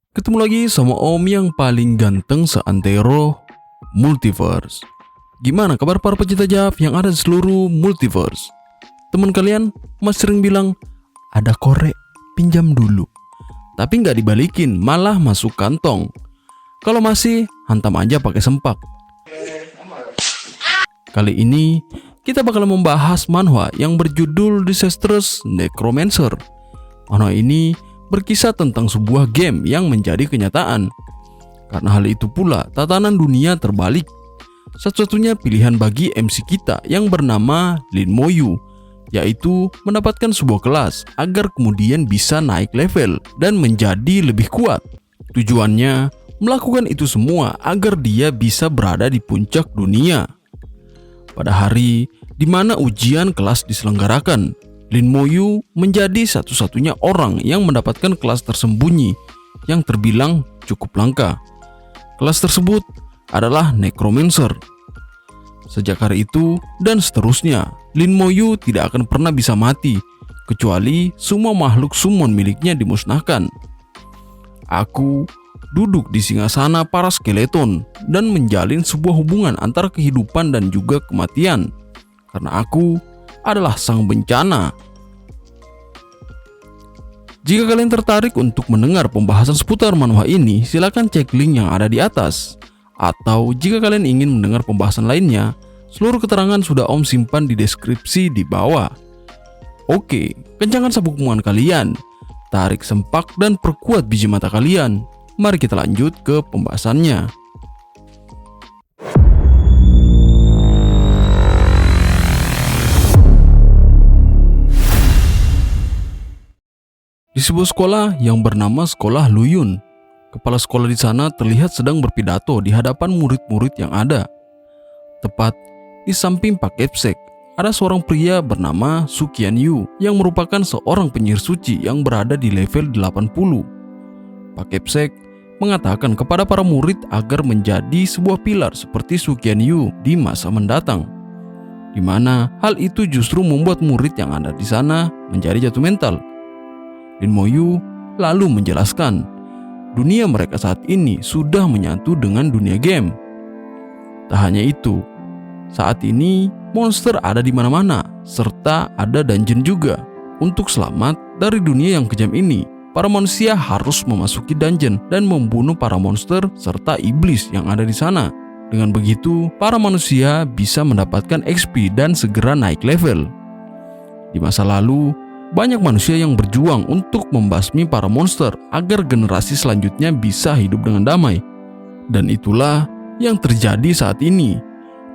Ketemu lagi sama Om yang paling ganteng seantero multiverse. Gimana kabar para pecinta JAV yang ada di seluruh multiverse? Teman kalian masih sering bilang, ada korek, pinjam dulu. Tapi nggak dibalikin, malah masuk kantong. Kalau masih, hantam aja pakai sempak. Kali ini, kita bakal membahas manhwa yang berjudul Disastrous Necromancer. Manhwa ini berkisah tentang sebuah game yang menjadi kenyataan. Karena hal itu pula, tatanan dunia terbalik. Satu-satunya pilihan bagi MC kita yang bernama Lin Moyu, yaitu mendapatkan sebuah kelas agar kemudian bisa naik level dan menjadi lebih kuat. Tujuannya melakukan itu semua agar dia bisa berada di puncak dunia. Pada hari di mana ujian kelas diselenggarakan, Lin Moyu menjadi satu-satunya orang yang mendapatkan kelas tersembunyi yang terbilang cukup langka. Kelas tersebut adalah Necromancer. Sejak hari itu dan seterusnya, Lin Moyu tidak akan pernah bisa mati kecuali semua makhluk summon miliknya dimusnahkan. Aku duduk di singgasana para skeleton dan menjalin sebuah hubungan antara kehidupan dan juga kematian, karena aku adalah sang bencana. Jika kalian tertarik untuk mendengar pembahasan seputar manhwa ini, silakan cek link yang ada di atas. Atau jika kalian ingin mendengar pembahasan lainnya, seluruh keterangan sudah Om simpan di deskripsi di bawah. Oke, kencangkan sabuk penguat kalian, tarik sempak dan perkuat biji mata kalian. Mari kita lanjut ke pembahasannya. Di sebuah sekolah yang bernama Sekolah Luyun, kepala sekolah di sana terlihat sedang berpidato di hadapan murid-murid yang ada. Tepat di samping Pak Kepsek, ada seorang pria bernama Sukian Yu yang merupakan seorang penyihir suci yang berada di level 80. Pak Kepsek mengatakan kepada para murid agar menjadi sebuah pilar seperti Sukian Yu di masa mendatang, di mana hal itu justru membuat murid yang ada di sana menjadi jatuh mental. Lin Moyu lalu menjelaskan, dunia mereka saat ini sudah menyatu dengan dunia game. Tak hanya itu, saat ini monster ada di mana-mana, serta ada dungeon juga. Untuk selamat dari dunia yang kejam ini, para manusia harus memasuki dungeon dan membunuh para monster serta iblis yang ada di sana. Dengan begitu, para manusia bisa mendapatkan XP dan segera naik level. Di masa lalu, banyak manusia yang berjuang untuk membasmi para monster agar generasi selanjutnya bisa hidup dengan damai. Dan itulah yang terjadi saat ini.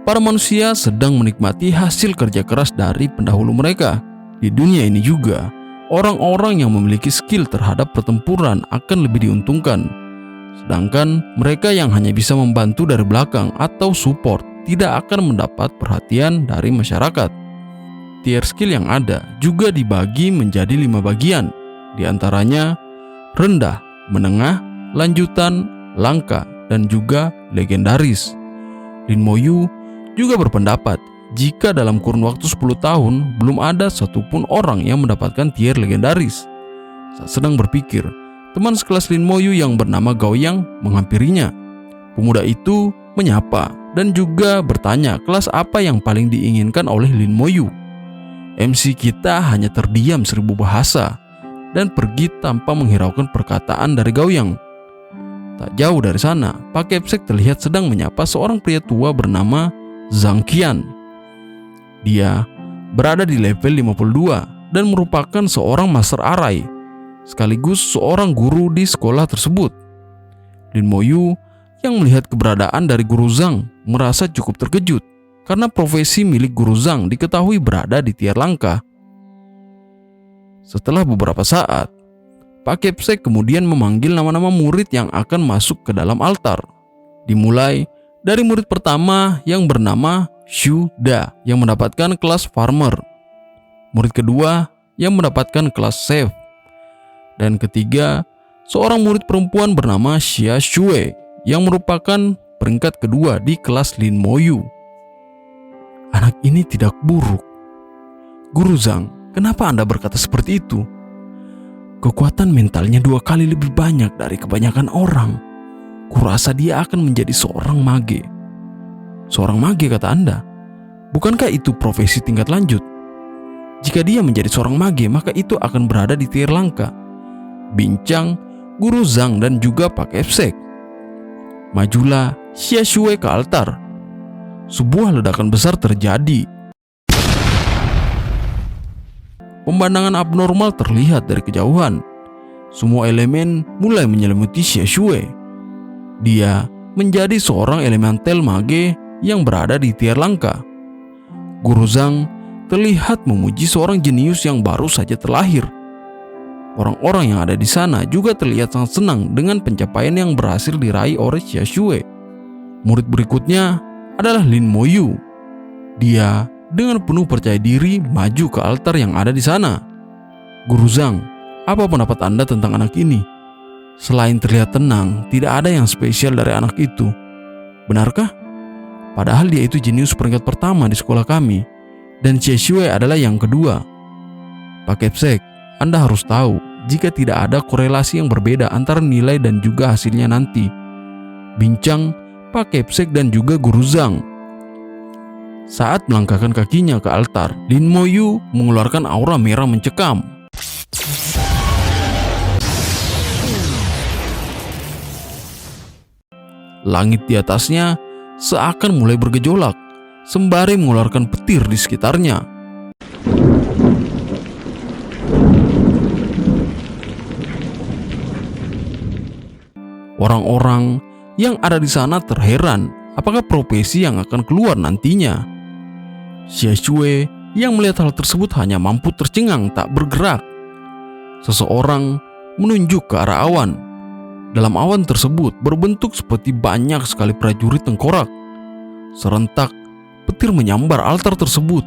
Para manusia sedang menikmati hasil kerja keras dari pendahulu mereka. Di dunia ini juga, orang-orang yang memiliki skill terhadap pertempuran akan lebih diuntungkan. Sedangkan mereka yang hanya bisa membantu dari belakang atau support tidak akan mendapat perhatian dari masyarakat. Tier skill yang ada juga dibagi menjadi 5 bagian, di antaranya rendah, menengah, lanjutan, langka, dan juga legendaris. Lin Moyu juga berpendapat jika dalam kurun waktu 10 tahun belum ada satupun orang yang mendapatkan tier legendaris. Saat sedang berpikir, teman sekelas Lin Moyu yang bernama Gao Yang menghampirinya. Pemuda itu menyapa dan juga bertanya kelas apa yang paling diinginkan oleh Lin Moyu. MC kita hanya terdiam 1000 bahasa dan pergi tanpa menghiraukan perkataan dari Gao Yang. Tak jauh dari sana, Pak Kepsek terlihat sedang menyapa seorang pria tua bernama Zhang Qian. Dia berada di level 52 dan merupakan seorang master arai, sekaligus seorang guru di sekolah tersebut. Lin Moyu yang melihat keberadaan dari guru Zhang merasa cukup terkejut, karena profesi milik guru Zhang diketahui berada di tier langka. Setelah beberapa saat, Pak Kepsek kemudian memanggil nama-nama murid yang akan masuk ke dalam altar. Dimulai dari murid pertama yang bernama Xu Da yang mendapatkan kelas Farmer, murid kedua yang mendapatkan kelas Chef, dan ketiga seorang murid perempuan bernama Xia Xue yang merupakan peringkat kedua di kelas Lin Moyu. Anak ini tidak buruk. Guru Zhang, kenapa Anda berkata seperti itu? Kekuatan mentalnya 2 kali lebih banyak dari kebanyakan orang. Kurasa dia akan menjadi seorang mage. Seorang mage kata Anda? Bukankah itu profesi tingkat lanjut? Jika dia menjadi seorang mage, maka itu akan berada di tier langka. Bincang, Guru Zhang dan juga Pak Epsek. Majulah Xie Shui ke altar. Sebuah ledakan besar terjadi. Pemandangan abnormal terlihat dari kejauhan. Semua elemen mulai menyelimuti Xie Shui. Dia menjadi seorang elemental mage yang berada di tier langka. Guru Zhang terlihat memuji seorang jenius yang baru saja terlahir. Orang-orang yang ada di sana juga terlihat sangat senang dengan pencapaian yang berhasil diraih oleh Xie Shui. Murid berikutnya adalah Lin Moyu. Dia dengan penuh percaya diri maju ke altar yang ada di sana. Guru Zhang, apa pendapat Anda tentang anak ini? Selain terlihat tenang, tidak ada yang spesial dari anak itu. Benarkah? Padahal dia itu jenius peringkat pertama di sekolah kami, dan Xie Shui adalah yang kedua. Pak Epsek, Anda harus tahu jika tidak ada korelasi yang berbeda antara nilai dan juga hasilnya nanti. Bincang Pak Epsek dan juga Guru Zhang. Saat melangkahkan kakinya ke altar, Lin Moyu mengeluarkan aura merah mencekam. Langit di atasnya seakan mulai bergejolak, sembari mengeluarkan petir di sekitarnya. Orang-orang yang ada di sana terheran apakah profesi yang akan keluar nantinya. Xie Shui yang melihat hal tersebut hanya mampu tercengang tak bergerak. Seseorang menunjuk ke arah awan. Dalam awan tersebut berbentuk seperti banyak sekali prajurit tengkorak. Serentak, petir menyambar altar tersebut.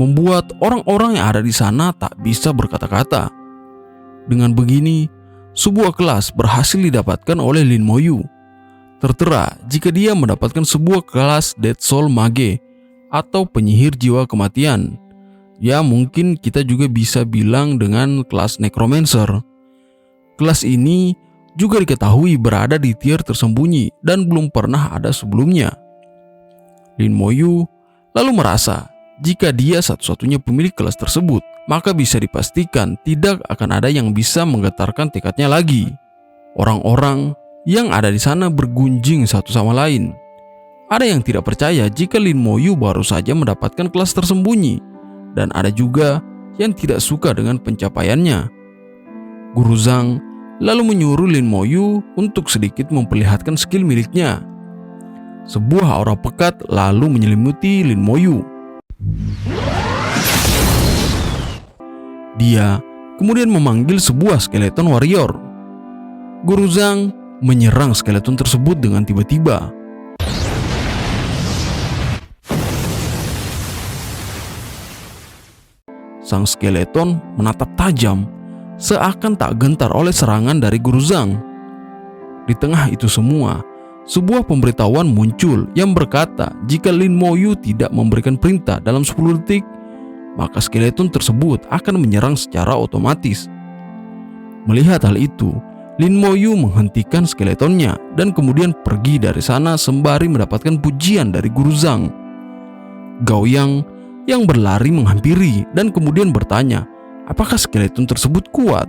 Membuat orang-orang yang ada di sana tak bisa berkata-kata. Dengan begini, sebuah kelas berhasil didapatkan oleh Lin Moyu. Tertera jika dia mendapatkan sebuah kelas Dead Soul Mage atau penyihir jiwa kematian. Ya, mungkin kita juga bisa bilang dengan kelas Necromancer. Kelas ini juga diketahui berada di tier tersembunyi dan belum pernah ada sebelumnya. Lin Moyu lalu merasa jika dia satu-satunya pemilik kelas tersebut, maka bisa dipastikan tidak akan ada yang bisa menggetarkan tekadnya lagi. Orang-orang yang ada di sana bergunjing satu sama lain. Ada yang tidak percaya jika Lin Moyu baru saja mendapatkan kelas tersembunyi, dan ada juga yang tidak suka dengan pencapaiannya. Guru Zhang lalu menyuruh Lin Moyu untuk sedikit memperlihatkan skill miliknya. Sebuah aura pekat lalu menyelimuti Lin Moyu. Dia kemudian memanggil sebuah skeleton warrior. Guru Zhang menyerang skeleton tersebut dengan tiba-tiba. Sang skeleton menatap tajam, seakan tak gentar oleh serangan dari Guru Zhang. Di tengah itu semua, sebuah pemberitahuan muncul yang berkata jika Lin Moyu tidak memberikan perintah dalam 10 detik, maka skeleton tersebut akan menyerang secara otomatis. Melihat hal itu, Lin Moyu menghentikan skeletonnya dan kemudian pergi dari sana sembari mendapatkan pujian dari Guru Zhang. Gao Yang yang berlari menghampiri dan kemudian bertanya, apakah skeleton tersebut kuat?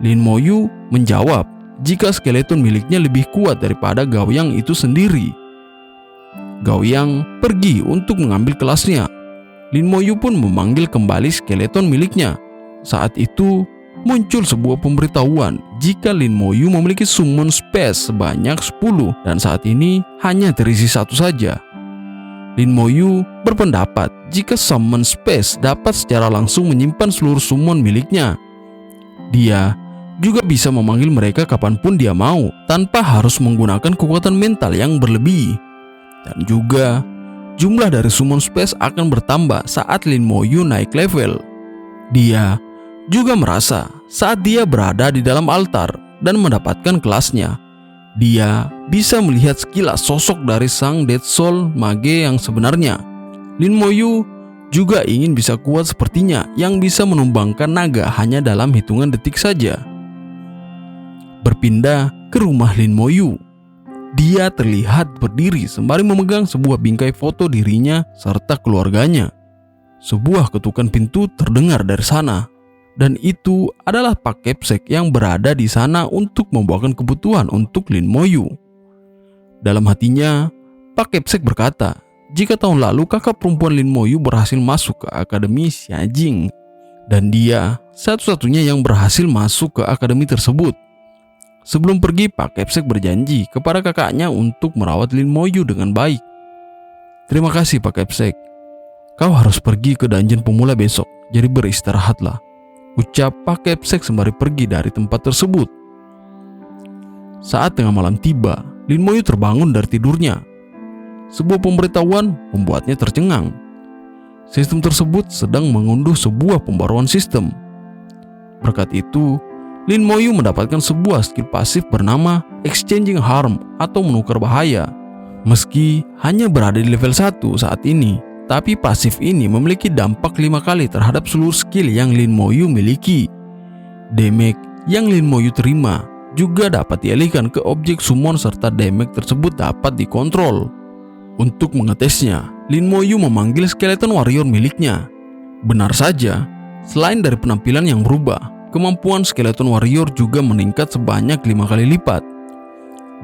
Lin Moyu menjawab jika skeleton miliknya lebih kuat daripada Gao Yang itu sendiri. Gao Yang pergi untuk mengambil kelasnya. Lin Moyu pun memanggil kembali skeleton miliknya. Saat itu muncul sebuah pemberitahuan jika Lin Moyu memiliki summon space sebanyak 10 dan saat ini hanya terisi 1 saja. Lin Moyu berpendapat jika summon space dapat secara langsung menyimpan seluruh summon miliknya. Dia juga bisa memanggil mereka kapanpun dia mau tanpa harus menggunakan kekuatan mental yang berlebih. Dan juga jumlah dari summon space akan bertambah saat Lin Moyu naik level. Dia juga merasa saat dia berada di dalam altar dan mendapatkan kelasnya, Dia bisa melihat sekilas sosok dari sang Dead Soul mage yang sebenarnya. Lin Moyu juga ingin bisa kuat sepertinya, yang bisa menumbangkan naga hanya dalam hitungan detik saja. Berpindah ke rumah Lin Moyu. Dia terlihat berdiri sembari memegang sebuah bingkai foto dirinya serta keluarganya. Sebuah ketukan pintu terdengar dari sana, dan itu adalah Pak Kepsek yang berada di sana untuk membawakan kebutuhan untuk Lin Moyu. Dalam hatinya, Pak Kepsek berkata, jika tahun lalu kakak perempuan Lin Moyu berhasil masuk ke Akademi Xiajing, dan dia satu-satunya yang berhasil masuk ke akademi tersebut. Sebelum pergi, Pak Kepsek berjanji kepada kakaknya untuk merawat Lin Moyu dengan baik. Terima kasih Pak Kepsek. Kau harus pergi ke dungeon pemula besok, jadi beristirahatlah, ucap Pak Kepsek sembari pergi dari tempat tersebut. Saat tengah malam tiba, Lin Moyu terbangun dari tidurnya. Sebuah pemberitahuan membuatnya tercengang. Sistem tersebut sedang mengunduh sebuah pembaruan sistem. Berkat itu, Lin Moyu mendapatkan sebuah skill pasif bernama Exchanging Harm atau menukar bahaya. Meski hanya berada di level 1 saat ini, tapi pasif ini memiliki dampak 5 kali terhadap seluruh skill yang Lin Moyu miliki. Damage yang Lin Moyu terima juga dapat dialihkan ke objek summon serta damage tersebut dapat dikontrol. Untuk mengetesnya, Lin Moyu memanggil skeleton warrior miliknya. Benar saja, selain dari penampilan yang berubah, kemampuan skeleton warrior juga meningkat sebanyak 5 kali lipat.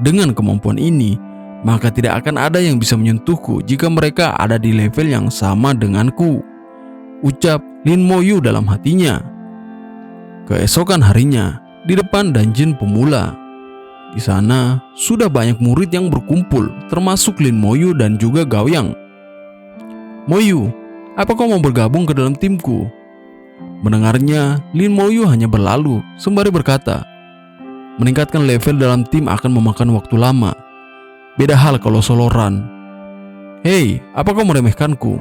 Dengan kemampuan ini, maka tidak akan ada yang bisa menyentuhku jika mereka ada di level yang sama denganku, ucap Lin Moyu dalam hatinya. Keesokan harinya, di depan dungeon pemula. Di sana sudah banyak murid yang berkumpul, termasuk Lin Moyu dan juga Gao Yang. Moyu, apa kau mau bergabung ke dalam timku? Mendengarnya, Lin Moyu hanya berlalu sembari berkata, meningkatkan level dalam tim akan memakan waktu lama. Beda hal kalau solo run. Hei, apa kau meremehkanku?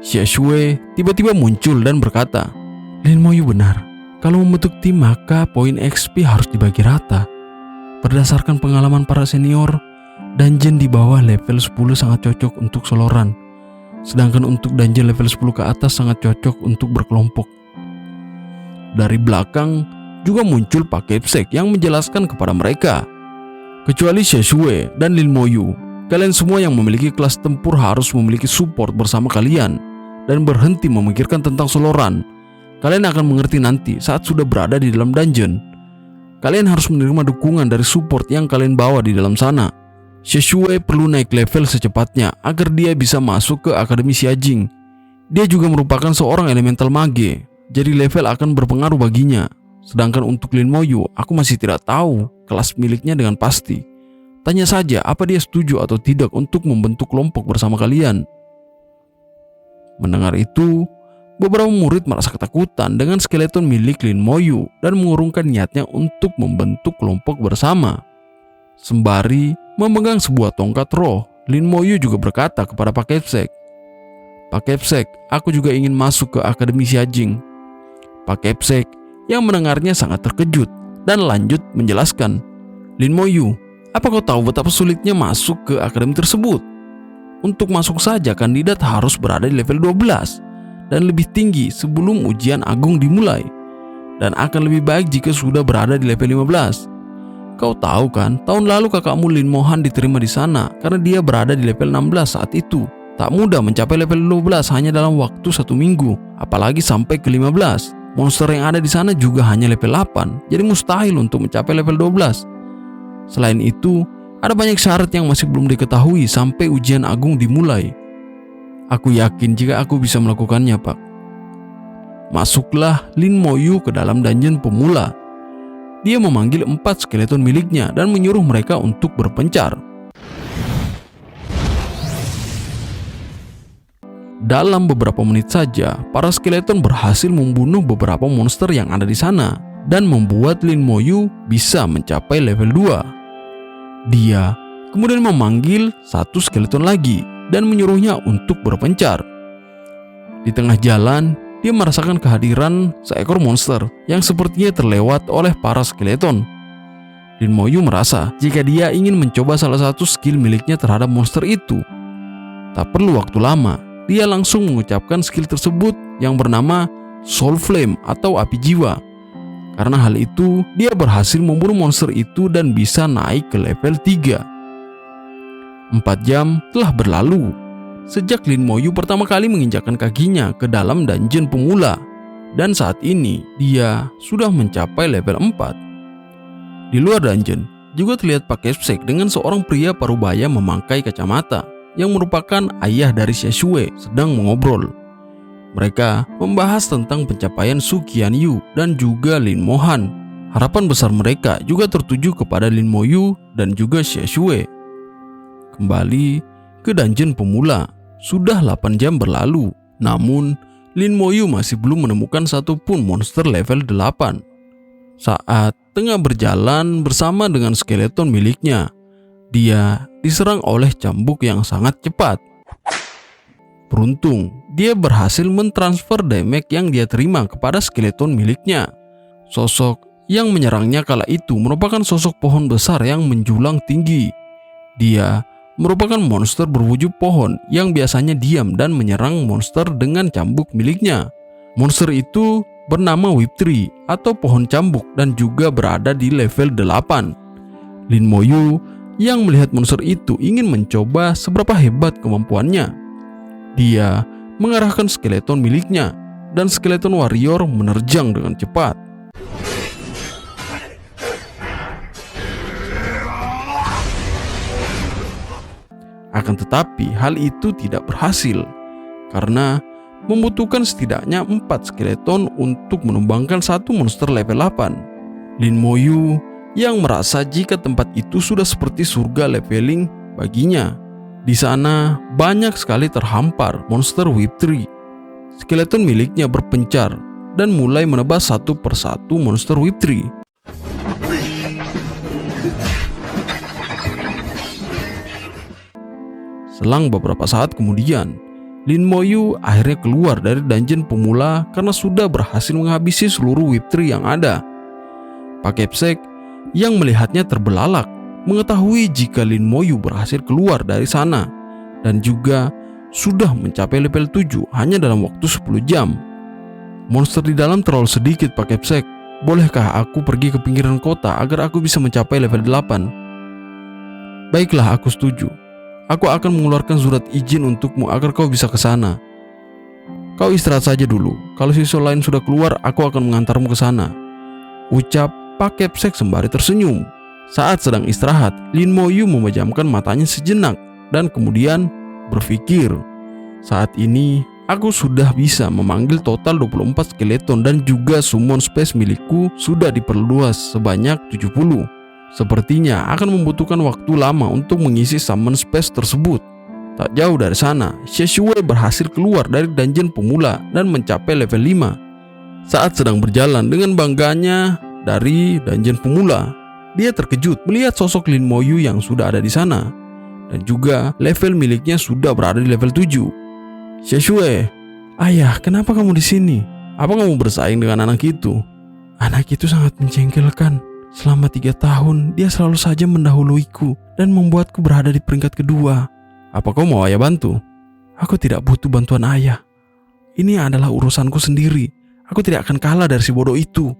Xie Shui tiba-tiba muncul dan berkata, Lin Moyu benar. Kalau membentuk tim maka poin XP harus dibagi rata. Berdasarkan pengalaman para senior, dungeon di bawah level 10 sangat cocok untuk solo run. Sedangkan untuk dungeon level 10 ke atas sangat cocok untuk berkelompok. Dari belakang juga muncul Pak Kepsek yang menjelaskan kepada mereka. Kecuali Xie Shui dan Lin Moyu, kalian semua yang memiliki kelas tempur harus memiliki support bersama kalian dan berhenti memikirkan tentang solo run. Kalian akan mengerti nanti saat sudah berada di dalam dungeon. Kalian harus menerima dukungan dari support yang kalian bawa di dalam sana. Xie Shui perlu naik level secepatnya agar dia bisa masuk ke Akademi Xiajing. Dia juga merupakan seorang elemental mage, jadi level akan berpengaruh baginya. Sedangkan untuk Lin Moyu, aku masih tidak tahu kelas miliknya dengan pasti. Tanya saja apa dia setuju atau tidak untuk membentuk kelompok bersama kalian. Mendengar itu, beberapa murid merasa ketakutan dengan skeleton milik Lin Moyu dan mengurungkan niatnya untuk membentuk kelompok bersama. Sembari memegang sebuah tongkat roh, Lin Moyu juga berkata kepada Pak Kepsek, Pak Kepsek, aku juga ingin masuk ke Akademi Xiajing. Pak Kepsek yang mendengarnya sangat terkejut dan lanjut menjelaskan, Lin Moyu, apa kau tahu betapa sulitnya masuk ke akademi tersebut? Untuk masuk saja kandidat harus berada di level 12 dan lebih tinggi sebelum ujian agung dimulai, dan akan lebih baik jika sudah berada di level 15. Kau tahu kan, tahun lalu kakakmu Lin Mohan diterima di sana karena dia berada di level 16 saat itu. Tak mudah mencapai level 12 hanya dalam waktu 1 minggu, apalagi sampai ke 15. Monster yang ada di sana juga hanya level 8, jadi mustahil untuk mencapai level 12. Selain itu, ada banyak syarat yang masih belum diketahui sampai ujian agung dimulai. Aku yakin jika aku bisa melakukannya, Pak. Masuklah Lin Moyu ke dalam dungeon pemula. Dia memanggil 4 skeleton miliknya dan menyuruh mereka untuk berpencar. Dalam beberapa menit saja, para skeleton berhasil membunuh beberapa monster yang ada di sana dan membuat Lin Moyu bisa mencapai level 2. Dia kemudian memanggil 1 skeleton lagi dan menyuruhnya untuk berpencar. Di tengah jalan, dia merasakan kehadiran seekor monster yang sepertinya terlewat oleh para skeleton. Lin Moyu merasa jika dia ingin mencoba salah satu skill miliknya terhadap monster itu. Tak perlu waktu lama, dia langsung mengucapkan skill tersebut yang bernama Soul Flame atau api jiwa. Karena hal itu, dia berhasil membunuh monster itu dan bisa naik ke level 3. 4 jam telah berlalu sejak Lin Moyu pertama kali menginjakkan kakinya ke dalam dungeon pemula. Dan saat ini, dia sudah mencapai level 4. Di luar dungeon, juga terlihat Pak Kepsek dengan seorang pria parubaya memangkai kacamata yang merupakan ayah dari Xiaoxue sedang mengobrol. Mereka membahas tentang pencapaian Su Qianyu dan juga Lin Mohan. Harapan besar mereka juga tertuju kepada Lin Moyu dan juga Xiaoxue. Kembali ke dungeon pemula, sudah 8 jam berlalu. Namun, Lin Moyu masih belum menemukan satupun monster level 8. Saat tengah berjalan bersama dengan skeleton miliknya, dia diserang oleh cambuk yang sangat cepat. Beruntung, dia berhasil mentransfer damage yang dia terima kepada skeleton miliknya. Sosok yang menyerangnya kala itu merupakan sosok pohon besar yang menjulang tinggi. Dia merupakan monster berwujud pohon yang biasanya diam dan menyerang monster dengan cambuk miliknya. Monster itu bernama Whip Tree atau pohon cambuk dan juga berada di level 8. Lin Moyu yang melihat monster itu ingin mencoba seberapa hebat kemampuannya. Dia mengarahkan skeleton miliknya dan skeleton warrior menerjang dengan cepat. Akan tetapi hal itu tidak berhasil karena membutuhkan setidaknya 4 skeleton untuk menumbangkan satu monster level 8. Lin Moyu yang merasa jika tempat itu sudah seperti surga leveling baginya. Di sana banyak sekali terhampar monster Whip Tree. Skeleton miliknya berpencar dan mulai menebas satu persatu monster Whip Tree. Selang beberapa saat kemudian, Lin Moyu akhirnya keluar dari dungeon pemula karena sudah berhasil menghabisi seluruh Whip Tree yang ada. Pak Kepsek yang melihatnya terbelalak mengetahui jika Lin Moyu berhasil keluar dari sana dan juga sudah mencapai level 7 hanya dalam waktu 10 jam. Monster di dalam terlalu sedikit, Pak Kepsek. Bolehkah aku pergi ke pinggiran kota agar aku bisa mencapai level 8? Baiklah, aku setuju. Aku akan mengeluarkan surat izin untukmu agar kau bisa ke sana. Kau istirahat saja dulu. Kalau siswa lain sudah keluar, aku akan mengantarmu ke sana, ucap Pak Kepsek sembari tersenyum. Saat sedang istirahat, Lin Moyu memejamkan matanya sejenak dan kemudian berpikir, saat ini aku sudah bisa memanggil total 24 skeleton dan juga summon space milikku sudah diperluas sebanyak 70. Sepertinya akan membutuhkan waktu lama untuk mengisi summon space tersebut. Tak jauh dari sana, Xiaoxue berhasil keluar dari dungeon pemula dan mencapai level 5. Saat sedang berjalan dengan bangganya dari dungeon pemula, dia terkejut melihat sosok Lin Moyu yang sudah ada di sana dan juga level miliknya sudah berada di level 7. Xiaoxue, ayah, kenapa kamu di sini? Apa kamu bersaing dengan anak itu? Anak itu sangat menjengkelkan. Selama 3 tahun, dia selalu saja mendahuluiku dan membuatku berada di peringkat kedua. Apa kau mau ayah bantu? Aku tidak butuh bantuan ayah. Ini adalah urusanku sendiri. Aku tidak akan kalah dari si bodoh itu.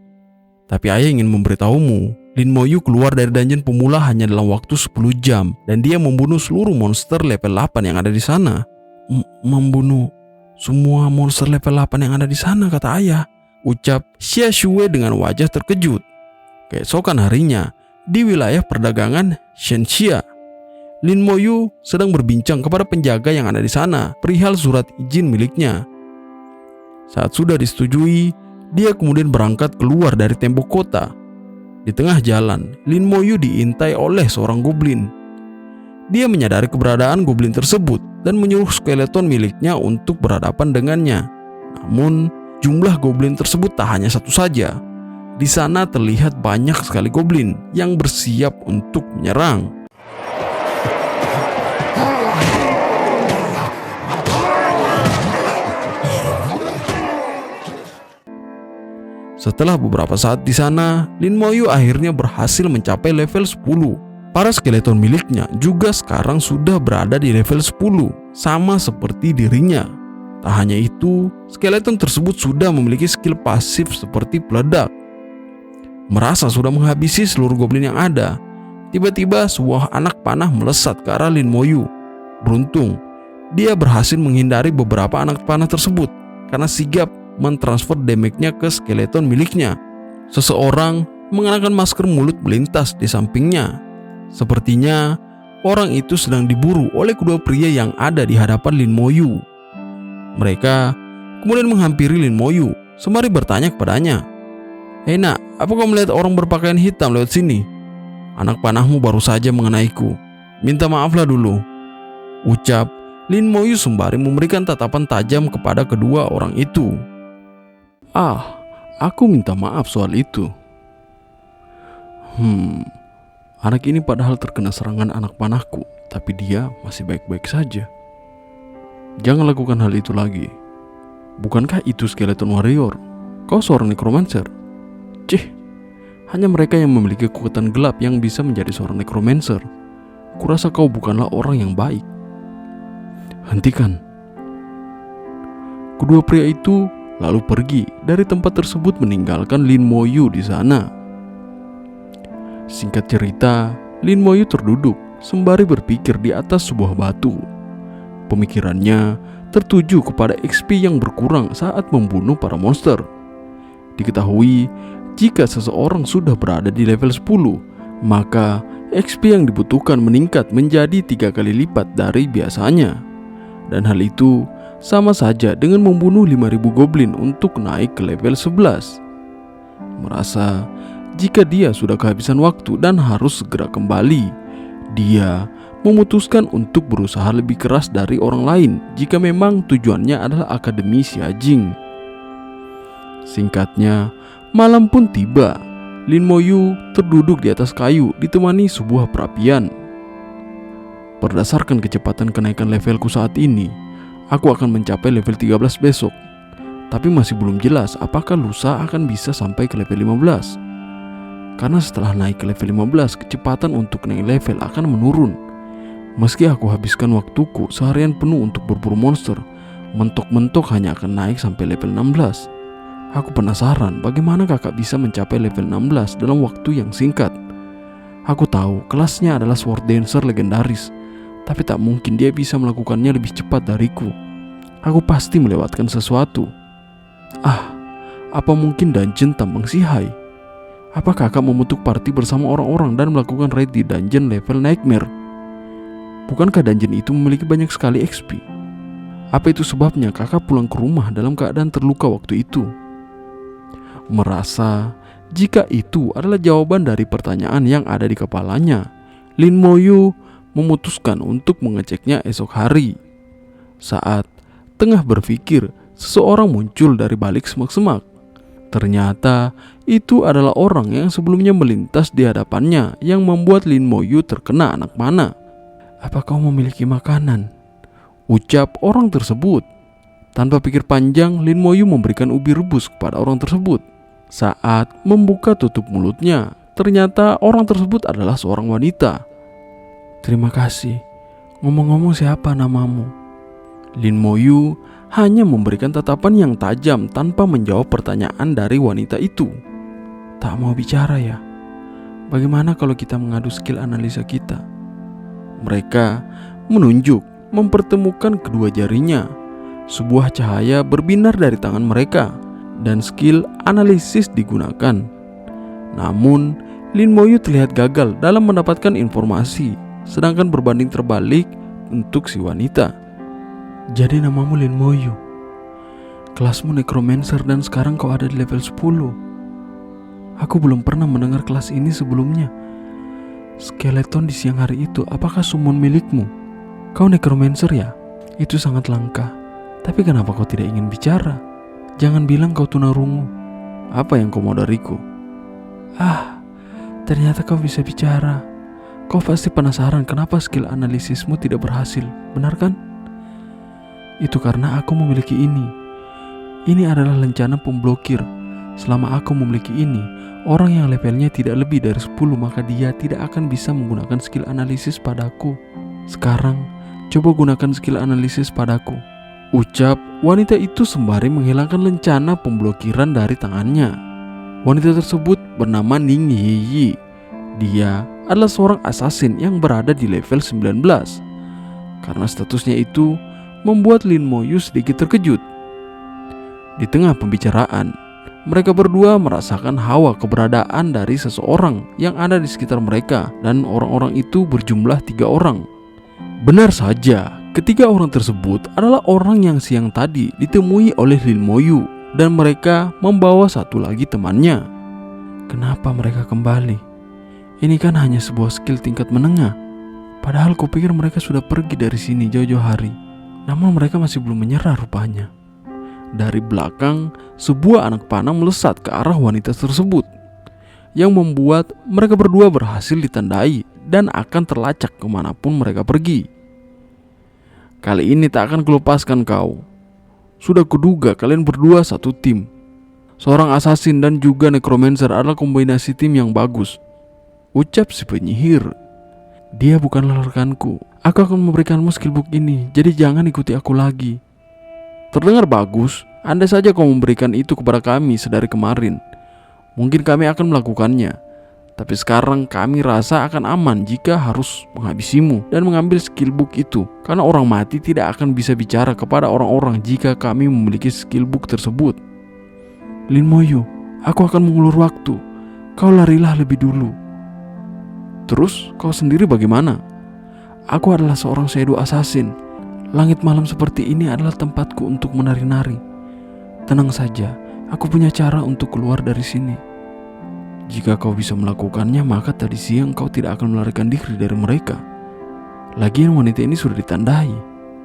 Tapi ayah ingin memberitahumu, Lin Moyu keluar dari dungeon pemula hanya dalam waktu 10 jam dan dia membunuh seluruh monster level 8 yang ada di sana. Membunuh semua monster level 8 yang ada di sana, kata ayah, ucap Xiaoxue dengan wajah terkejut. Keesokan harinya, di wilayah perdagangan Shenxia, Lin Moyu sedang berbincang kepada penjaga yang ada di sana perihal surat izin miliknya. Saat sudah disetujui, dia kemudian berangkat keluar dari tembok kota. Di tengah jalan, Lin Moyu diintai oleh seorang goblin. Dia menyadari keberadaan goblin tersebut dan menyuruh skeleton miliknya untuk berhadapan dengannya. Namun, jumlah goblin tersebut tak hanya satu saja. Di sana terlihat banyak sekali goblin yang bersiap untuk menyerang. Setelah beberapa saat di sana, Lin Moyu akhirnya berhasil mencapai level 10. Para skeleton miliknya juga sekarang sudah berada di level 10, sama seperti dirinya. Tak hanya itu, skeleton tersebut sudah memiliki skill pasif seperti peledak. Merasa sudah menghabisi seluruh goblin yang ada, tiba-tiba sebuah anak panah melesat ke arah Lin Moyu. Beruntung, dia berhasil menghindari beberapa anak panah tersebut karena sigap mentransfer damage-nya ke skeleton miliknya. Seseorang mengenakan masker mulut melintas di sampingnya. Sepertinya orang itu sedang diburu oleh kedua pria yang ada di hadapan Lin Moyu. Mereka kemudian menghampiri Lin Moyu sembari bertanya kepadanya, "Hei nak, apa kau melihat orang berpakaian hitam lewat sini? Anak panahmu baru saja mengenaiku. Minta maaflah dulu," ucap Lin Moyu sembari memberikan tatapan tajam kepada kedua orang itu. Aku minta maaf soal itu. Anak ini padahal terkena serangan anak panahku, tapi dia masih baik-baik saja. Jangan lakukan hal itu lagi. Bukankah itu skeleton warrior? Kau seorang necromancer. Hanya mereka yang memiliki kekuatan gelap yang bisa menjadi seorang necromancer. Kurasa kau bukanlah orang yang baik. Hentikan. Kedua pria itu lalu pergi dari tempat tersebut meninggalkan Lin Moyu di sana. Singkat cerita, Lin Moyu terduduk sembari berpikir di atas sebuah batu. Pemikirannya tertuju kepada XP yang berkurang saat membunuh para monster. Diketahui, jika seseorang sudah berada di level 10, maka XP yang dibutuhkan meningkat menjadi 3 kali lipat dari biasanya. Dan hal itu sama saja dengan membunuh 5.000 goblin untuk naik ke level 11. Merasa jika dia sudah kehabisan waktu dan harus segera kembali, dia memutuskan untuk berusaha lebih keras dari orang lain jika memang tujuannya adalah Akademi Xiajing. Singkatnya, malam pun tiba. Lin Moyu terduduk di atas kayu ditemani sebuah perapian. Berdasarkan kecepatan kenaikan levelku saat ini, aku akan mencapai level 13 besok. Tapi masih belum jelas apakah lusa akan bisa sampai ke level 15. Karena setelah naik ke level 15, kecepatan untuk naik level akan menurun. Meski aku habiskan waktuku seharian penuh untuk berburu monster, mentok-mentok hanya akan naik sampai level 16. Aku penasaran bagaimana kakak bisa mencapai level 16 dalam waktu yang singkat. Aku tahu kelasnya adalah sword dancer legendaris, tapi tak mungkin dia bisa melakukannya lebih cepat dariku. Aku pasti melewatkan sesuatu. Apa mungkin dungeon tambang sihai? Apa kakak membentuk party bersama orang-orang dan melakukan raid di dungeon level nightmare? Bukankah dungeon itu memiliki banyak sekali XP? Apa itu sebabnya kakak pulang ke rumah dalam keadaan terluka waktu itu? Merasa jika itu adalah jawaban dari pertanyaan yang ada di kepalanya, Lin Moyu memutuskan untuk mengeceknya esok hari. Saat tengah berpikir, seseorang muncul dari balik semak-semak. Ternyata itu adalah orang yang sebelumnya melintas di hadapannya yang membuat Lin Moyu terkena anak panah. "Apa kau memiliki makanan?" ucap orang tersebut. Tanpa pikir panjang, Lin Moyu memberikan ubi rebus kepada orang tersebut. Saat membuka tutup mulutnya, ternyata orang tersebut adalah seorang wanita. "Terima kasih. Ngomong-ngomong, siapa namamu?" Lin Moyu hanya memberikan tatapan yang tajam tanpa menjawab pertanyaan dari wanita itu. "Tak mau bicara ya? Bagaimana kalau kita mengadu skill analisa kita?" Mereka menunjuk mempertemukan kedua jarinya. Sebuah cahaya berbinar dari tangan mereka dan skill analisis digunakan. Namun, Lin Moyu terlihat gagal dalam mendapatkan informasi, sedangkan berbanding terbalik untuk si wanita. "Jadi namamu Lin Moyu. Kelasmu necromancer dan sekarang kau ada di level 10. Aku belum pernah mendengar kelas ini sebelumnya. Skeleton di siang hari itu, apakah summon milikmu? Kau necromancer ya? Itu sangat langka. Tapi kenapa kau tidak ingin bicara? Jangan bilang kau tunarungu. Apa yang kau mau dariku?" Ternyata kau bisa bicara. Kau pasti penasaran kenapa skill analisismu tidak berhasil, benar kan? Itu karena aku memiliki ini. Ini adalah lencana pemblokir. Selama aku memiliki ini, orang yang levelnya tidak lebih dari 10 maka dia tidak akan bisa menggunakan skill analisis padaku. Sekarang, coba gunakan skill analisis padaku. Ucap wanita itu sembari menghilangkan lencana pemblokiran dari tangannya. Wanita tersebut bernama Ning Yiyi. Dia adalah seorang assassin yang berada di level 19. Karena statusnya itu membuat Lin Moyu sedikit terkejut. Di tengah pembicaraan, mereka berdua merasakan hawa keberadaan dari seseorang yang ada di sekitar mereka, dan orang-orang itu berjumlah 3 orang. Benar saja, ketiga orang tersebut adalah orang yang siang tadi ditemui oleh Lin Moyu, dan mereka membawa satu lagi temannya. Kenapa mereka kembali? Ini kan hanya sebuah skill tingkat menengah. Padahal kupikir mereka sudah pergi dari sini jauh-jauh hari. Namun mereka masih belum menyerah rupanya. Dari belakang, sebuah anak panah melesat ke arah wanita tersebut, yang membuat mereka berdua berhasil ditandai dan akan terlacak kemanapun mereka pergi. Kali ini tak akan kulepaskan kau. Sudah kuduga kalian berdua satu tim. Seorang assassin dan juga necromancer adalah kombinasi tim yang bagus, ucap si penyihir. Dia bukanlah rekanku. Aku akan memberikanmu skillbook ini, jadi jangan ikuti aku lagi. Terdengar bagus. Andai saja kau memberikan itu kepada kami sedari kemarin, mungkin kami akan melakukannya. Tapi sekarang kami rasa akan aman jika harus menghabisimu dan mengambil skillbook itu, karena orang mati tidak akan bisa bicara kepada orang-orang jika kami memiliki skillbook tersebut. Lin Moyu, aku akan mengulur waktu. Kau larilah lebih dulu. Terus kau sendiri bagaimana? Aku adalah seorang shadow assassin. Langit malam seperti ini adalah tempatku untuk menari-nari. Tenang saja, aku punya cara untuk keluar dari sini. Jika kau bisa melakukannya, maka tadi siang kau tidak akan melarikan diri dari mereka. Lagian wanita ini sudah ditandai.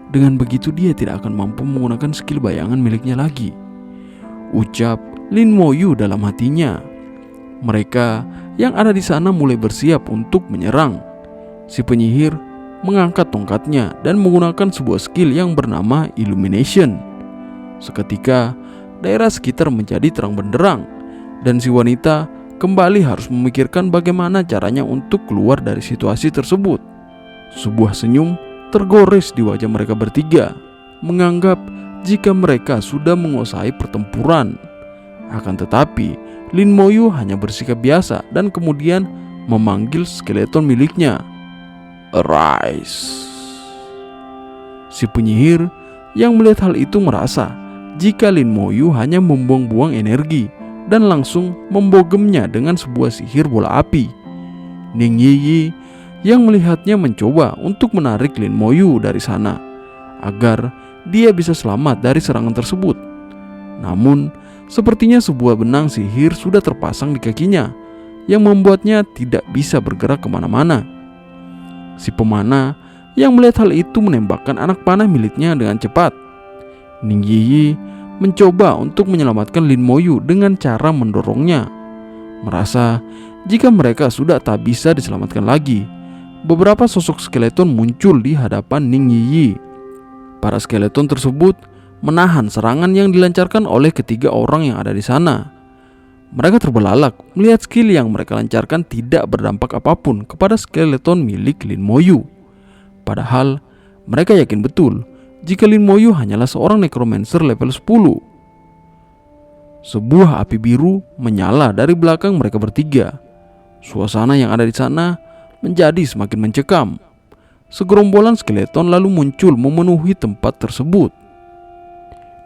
Dengan begitu dia tidak akan mampu menggunakan skill bayangan miliknya lagi, ucap Lin Moyu dalam hatinya. Mereka yang ada di sana mulai bersiap untuk menyerang. Si penyihir mengangkat tongkatnya dan menggunakan sebuah skill yang bernama Illumination. Seketika, daerah sekitar menjadi terang benderang, dan si wanita kembali harus memikirkan bagaimana caranya untuk keluar dari situasi tersebut. Sebuah senyum tergores di wajah mereka bertiga, menganggap jika mereka sudah menguasai pertempuran. Akan tetapi, Lin Moyu hanya bersikap biasa dan kemudian memanggil skeleton miliknya. Arise. Si penyihir yang melihat hal itu merasa jika Lin Moyu hanya membuang-buang energi dan langsung membogemnya dengan sebuah sihir bola api. Ning Yiyi yang melihatnya mencoba untuk menarik Lin Moyu dari sana agar dia bisa selamat dari serangan tersebut. Namun, sepertinya sebuah benang sihir sudah terpasang di kakinya yang membuatnya tidak bisa bergerak kemana-mana. Si pemanah yang melihat hal itu menembakkan anak panah miliknya dengan cepat. Ning Yiyi mencoba untuk menyelamatkan Lin Moyu dengan cara mendorongnya. Merasa jika mereka sudah tak bisa diselamatkan lagi, beberapa sosok skeleton muncul di hadapan Ning Yiyi. Para skeleton tersebut menahan serangan yang dilancarkan oleh ketiga orang yang ada di sana. Mereka terbelalak melihat skill yang mereka lancarkan tidak berdampak apapun kepada skeleton milik Lin Moyu. Padahal mereka yakin betul jika Lin Moyu hanyalah seorang necromancer level 10. Sebuah api biru menyala dari belakang mereka bertiga. Suasana yang ada di sana menjadi semakin mencekam. Segerombolan skeleton lalu muncul memenuhi tempat tersebut.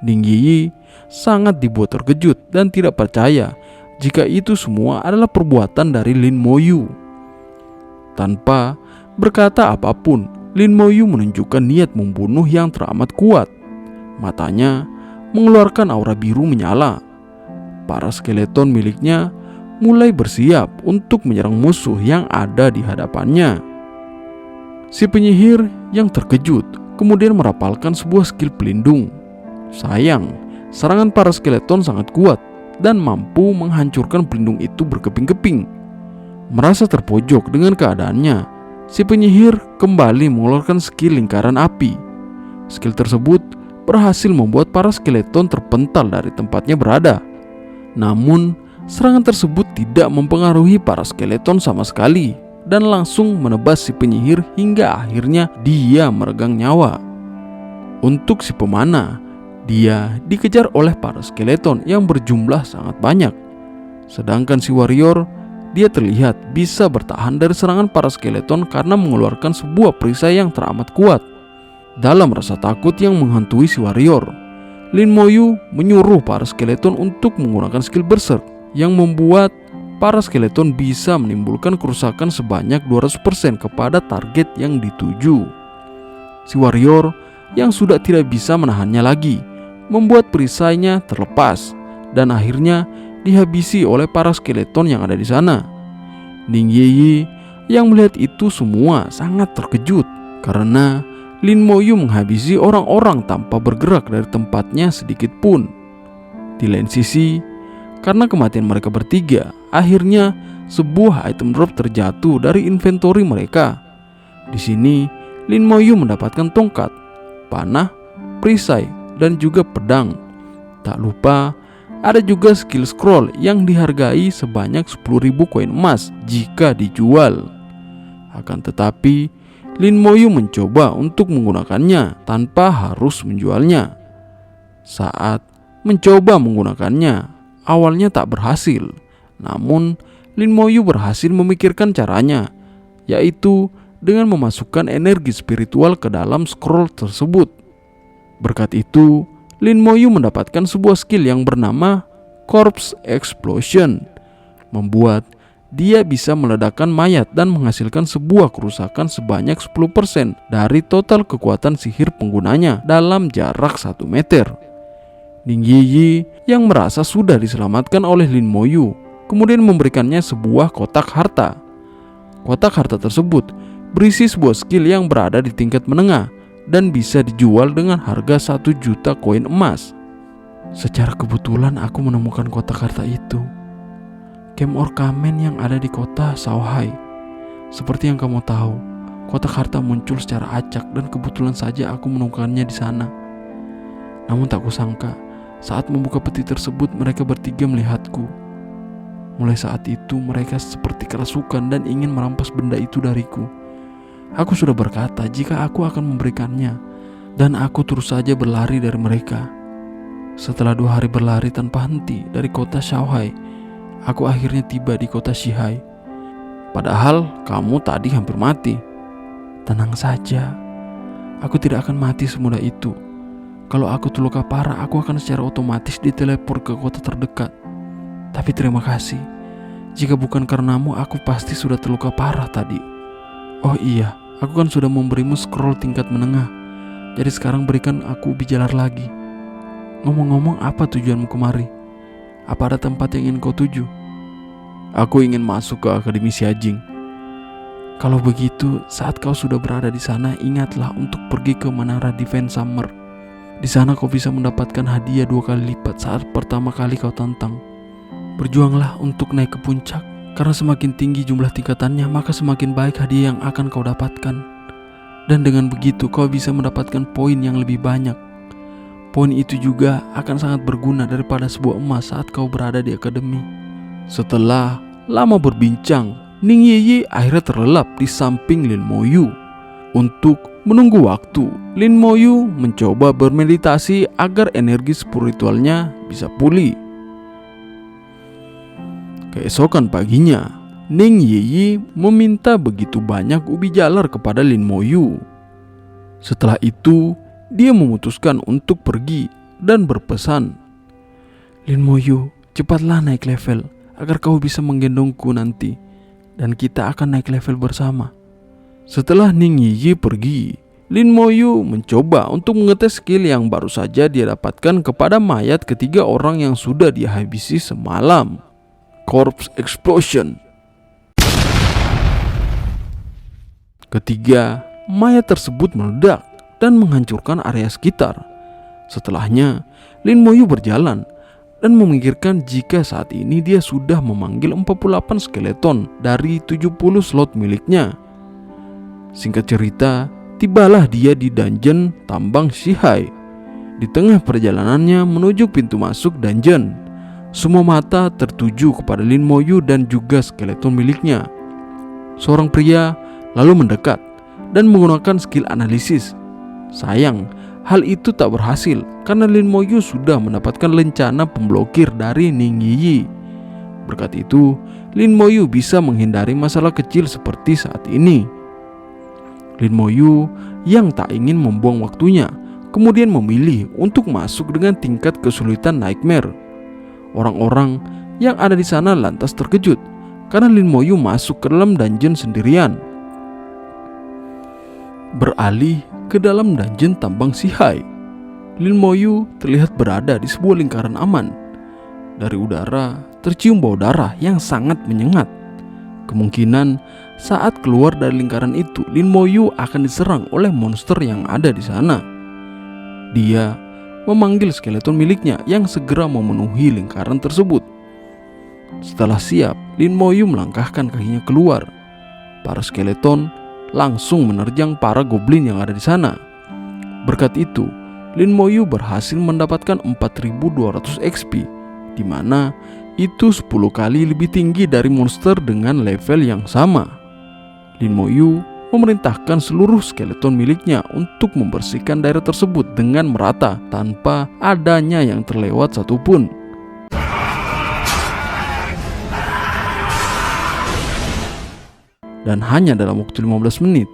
Ning Yiyi sangat dibuat terkejut dan tidak percaya jika itu semua adalah perbuatan dari Lin Moyu. Tanpa berkata apapun, Lin Moyu menunjukkan niat membunuh yang teramat kuat. Matanya mengeluarkan aura biru menyala. Para skeleton miliknya mulai bersiap untuk menyerang musuh yang ada di hadapannya. Si penyihir yang terkejut kemudian merapalkan sebuah skill pelindung. Sayang, serangan para skeleton sangat kuat dan mampu menghancurkan pelindung itu berkeping-keping. Merasa terpojok dengan keadaannya, si penyihir kembali mengeluarkan skill lingkaran api. Skill tersebut berhasil membuat para skeleton terpental dari tempatnya berada. Namun, serangan tersebut tidak mempengaruhi para skeleton sama sekali dan langsung menebas si penyihir hingga akhirnya dia meregang nyawa. Untuk si pemanah, dia dikejar oleh para skeleton yang berjumlah sangat banyak. Sedangkan si warrior, dia terlihat bisa bertahan dari serangan para skeleton karena mengeluarkan sebuah perisai yang teramat kuat. Dalam rasa takut yang menghantui si warrior, Lin Moyu menyuruh para skeleton untuk menggunakan skill berserk yang membuat para skeleton bisa menimbulkan kerusakan sebanyak 200% kepada target yang dituju. Si warrior yang sudah tidak bisa menahannya lagi membuat perisainya terlepas dan akhirnya dihabisi oleh para skeleton yang ada di sana. Ning Yiyi yang melihat itu semua sangat terkejut karena Lin Moyu menghabisi orang-orang tanpa bergerak dari tempatnya sedikit pun. Di lain sisi, karena kematian mereka bertiga, akhirnya sebuah item drop terjatuh dari inventory mereka. Di sini, Lin Moyu mendapatkan tongkat, panah, perisai, dan juga pedang. Tak lupa, ada juga skill scroll yang dihargai sebanyak 10.000 koin emas jika dijual. Akan tetapi, Lin Moyu mencoba untuk menggunakannya tanpa harus menjualnya. Saat mencoba menggunakannya, awalnya tak berhasil. Namun, Lin Moyu berhasil memikirkan caranya, yaitu dengan memasukkan energi spiritual ke dalam scroll tersebut. Berkat itu, Lin Moyu mendapatkan sebuah skill yang bernama Corpse Explosion, membuat dia bisa meledakkan mayat dan menghasilkan sebuah kerusakan sebanyak 10% dari total kekuatan sihir penggunanya dalam jarak 1 meter. Ning Yiyi yang merasa sudah diselamatkan oleh Lin Moyu kemudian memberikannya sebuah kotak harta. Kotak harta tersebut berisi sebuah skill yang berada di tingkat menengah dan bisa dijual dengan harga 1 juta koin emas. Secara kebetulan aku menemukan kotak harta itu. Camp orkamen yang ada di kota Shaohai. Seperti yang kamu tahu, kotak harta muncul secara acak dan kebetulan saja aku menemukannya di sana. Namun tak kusangka, saat membuka peti tersebut mereka bertiga melihatku. Mulai saat itu mereka seperti kerasukan dan ingin merampas benda itu dariku. Aku sudah berkata jika aku akan memberikannya, dan aku terus saja berlari dari mereka. Setelah 2 hari berlari tanpa henti dari kota Shaohai, aku akhirnya tiba di kota Shihai. Padahal kamu tadi hampir mati. Tenang saja, aku tidak akan mati semudah itu. Kalau aku terluka parah, aku akan secara otomatis diteleport ke kota terdekat. Tapi terima kasih, jika bukan karenamu aku pasti sudah terluka parah tadi. Oh iya, aku kan sudah memberimu scroll tingkat menengah. Jadi sekarang berikan aku ubi jalar lagi. Ngomong-ngomong, apa tujuanmu kemari? Apa ada tempat yang ingin kau tuju? Aku ingin masuk ke Akademi Xiajing. Kalau begitu, saat kau sudah berada di sana, ingatlah untuk pergi ke Menara Divine Summer. Di sana kau bisa mendapatkan hadiah 2 kali lipat saat pertama kali kau tantang. Berjuanglah untuk naik ke puncak, karena semakin tinggi jumlah tingkatannya, maka semakin baik hadiah yang akan kau dapatkan. Dan dengan begitu kau bisa mendapatkan poin yang lebih banyak. Poin itu juga akan sangat berguna daripada sebuah emas saat kau berada di akademi. Setelah lama berbincang, Ning Yiyi akhirnya terlelap di samping Lin Moyu. Untuk menunggu waktu, Lin Moyu mencoba bermeditasi agar energi spiritualnya bisa pulih. Keesokan paginya, Ning Yiyi meminta begitu banyak ubi jalar kepada Lin Moyu. Setelah itu, dia memutuskan untuk pergi dan berpesan, Lin Moyu, cepatlah naik level agar kau bisa menggendongku nanti, dan kita akan naik level bersama. Setelah Ning Yiyi pergi, Lin Moyu mencoba untuk mengetes skill yang baru saja dia dapatkan kepada mayat ketiga orang yang sudah dia habisi semalam. Corpse Explosion. Ketiga, mayat tersebut meledak dan menghancurkan area sekitar. Setelahnya, Lin Moyu berjalan dan memikirkan jika saat ini dia sudah memanggil 48 skeleton dari 70 slot miliknya. Singkat cerita, tibalah dia di dungeon tambang Shihai. Di tengah perjalanannya menuju pintu masuk dungeon, Semua mata tertuju kepada Lin Moyu dan juga skeleton miliknya. Seorang pria lalu mendekat dan menggunakan skill analisis. Sayang, hal itu tak berhasil karena Lin Moyu sudah mendapatkan lencana pemblokir dari Ning Yi. Berkat itu, Lin Moyu bisa menghindari masalah kecil seperti saat ini. Lin Moyu yang tak ingin membuang waktunya kemudian memilih untuk masuk dengan tingkat kesulitan Nightmare. Orang-orang yang ada di sana lantas terkejut karena Lin Moyu masuk ke dalam dungeon sendirian. Beralih ke dalam dungeon tambang Sihai, Lin Moyu terlihat berada di sebuah lingkaran aman. Dari udara tercium bau darah yang sangat menyengat. Kemungkinan saat keluar dari lingkaran itu, Lin Moyu akan diserang oleh monster yang ada di sana. Dia memanggil skeleton miliknya yang segera memenuhi lingkaran tersebut. Setelah siap, Lin Moyu melangkahkan kakinya keluar. Para skeleton langsung menerjang para goblin yang ada di sana. Berkat itu, Lin Moyu berhasil mendapatkan 4200 XP, di mana itu 10 kali lebih tinggi dari monster dengan level yang sama. Lin Moyu memerintahkan seluruh skeleton miliknya untuk membersihkan daerah tersebut dengan merata tanpa adanya yang terlewat satupun. Dan hanya dalam waktu 15 menit,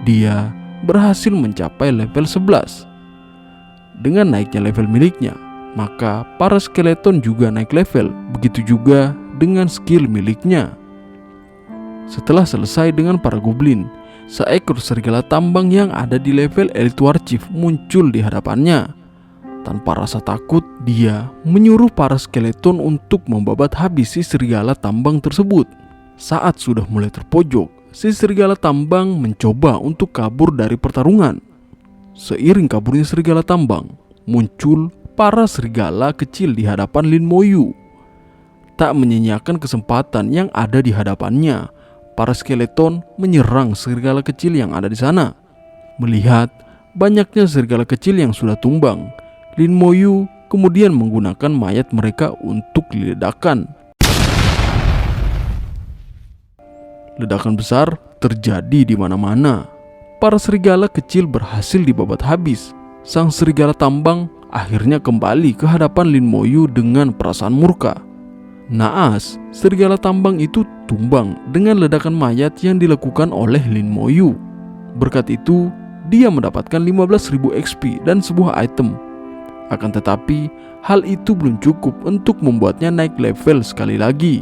dia berhasil mencapai level 11. Dengan naiknya level miliknya, maka para skeleton juga naik level, begitu juga dengan skill miliknya. Setelah selesai dengan para goblin, seekor serigala tambang yang ada di level Elite War Chief muncul di hadapannya. Tanpa rasa takut, dia menyuruh para skeleton untuk membabat habis si serigala tambang tersebut. Saat sudah mulai terpojok, si serigala tambang mencoba untuk kabur dari pertarungan. Seiring kaburnya serigala tambang, muncul para serigala kecil di hadapan Lin Moyu. Tak menyia-nyiakan kesempatan yang ada di hadapannya, para skeleton menyerang serigala kecil yang ada di sana. Melihat banyaknya serigala kecil yang sudah tumbang, Lin Moyu kemudian menggunakan mayat mereka untuk diledakkan. Ledakan besar terjadi di mana-mana. Para serigala kecil berhasil dibabat habis. Sang serigala tambang akhirnya kembali ke hadapan Lin Moyu dengan perasaan murka. Naas, serigala tambang itu tumbang dengan ledakan mayat yang dilakukan oleh Lin Moyu. Berkat itu, dia mendapatkan 15.000 XP dan sebuah item. Akan tetapi, hal itu belum cukup untuk membuatnya naik level sekali lagi.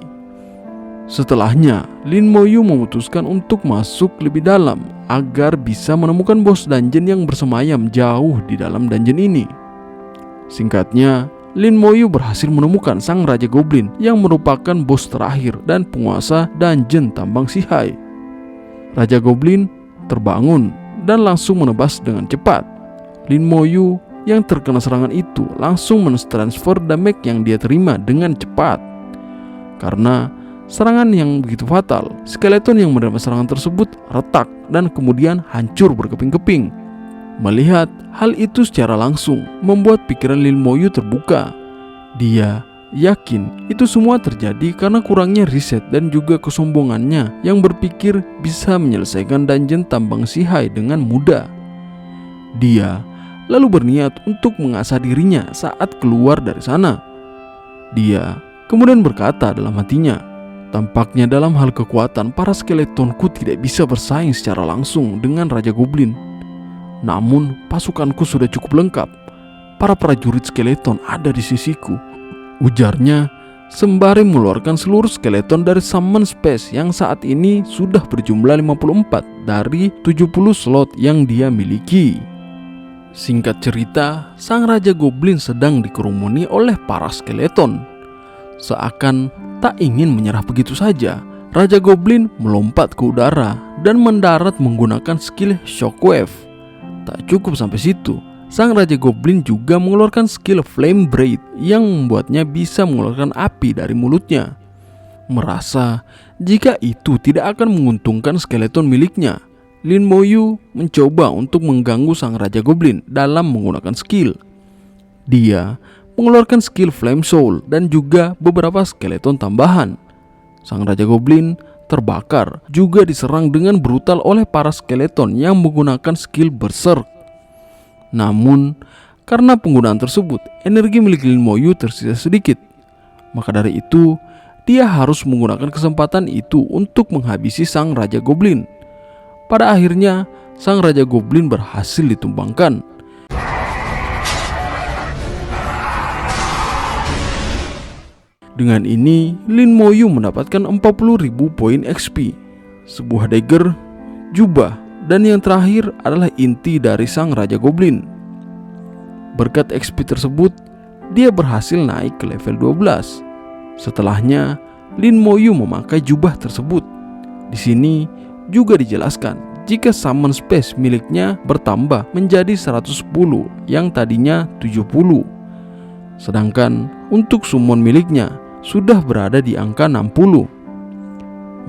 Setelahnya, Lin Moyu memutuskan untuk masuk lebih dalam agar bisa menemukan bos dungeon yang bersemayam jauh di dalam dungeon ini. Singkatnya, Lin Moyu berhasil menemukan sang Raja Goblin yang merupakan bos terakhir dan penguasa dungeon tambang Sihai. Raja Goblin terbangun dan langsung menebas dengan cepat. Lin Moyu yang terkena serangan itu langsung mentransfer damage yang dia terima dengan cepat. Karena serangan yang begitu fatal, skeleton yang menerima serangan tersebut retak dan kemudian hancur berkeping-keping. Melihat hal itu secara langsung membuat pikiran Lin Moyu terbuka. Dia yakin itu semua terjadi karena kurangnya riset dan juga kesombongannya yang berpikir bisa menyelesaikan dungeon tambang Sihai dengan mudah. Dia lalu berniat untuk mengasah dirinya saat keluar dari sana. Dia kemudian berkata dalam hatinya, "Tampaknya dalam hal kekuatan para skeletonku tidak bisa bersaing secara langsung dengan Raja Goblin. Namun pasukanku sudah cukup lengkap. Para prajurit skeleton ada di sisiku," ujarnya sembari mengeluarkan seluruh skeleton dari summon space yang saat ini sudah berjumlah 54 dari 70 slot yang dia miliki. Singkat cerita, sang Raja Goblin sedang dikerumuni oleh para skeleton. Seakan tak ingin menyerah begitu saja, Raja Goblin melompat ke udara dan mendarat menggunakan skill Shockwave. Tak cukup sampai situ, sang Raja Goblin juga mengeluarkan skill Flame Blade yang membuatnya bisa mengeluarkan api dari mulutnya. Merasa jika itu tidak akan menguntungkan skeleton miliknya, Lin Moyu mencoba untuk mengganggu sang Raja Goblin dalam menggunakan skill. Dia mengeluarkan skill Flame Soul dan juga beberapa skeleton tambahan. Sang Raja Goblin terbakar, juga diserang dengan brutal oleh para skeleton yang menggunakan skill Berserk. Namun, karena penggunaan tersebut, energi milik Lin Moyu tersisa sedikit. Maka dari itu, dia harus menggunakan kesempatan itu untuk menghabisi Sang Raja Goblin. Pada akhirnya, Sang Raja Goblin berhasil ditumbangkan. Dengan ini, Lin Moyu mendapatkan 40.000 poin XP, sebuah dagger, jubah, dan yang terakhir adalah inti dari Sang Raja Goblin. Berkat XP tersebut, dia berhasil naik ke level 12. Setelahnya, Lin Moyu memakai jubah tersebut. Di sini juga dijelaskan jika summon space miliknya bertambah menjadi 110 yang tadinya 70. Sedangkan untuk summon miliknya sudah berada di angka 60.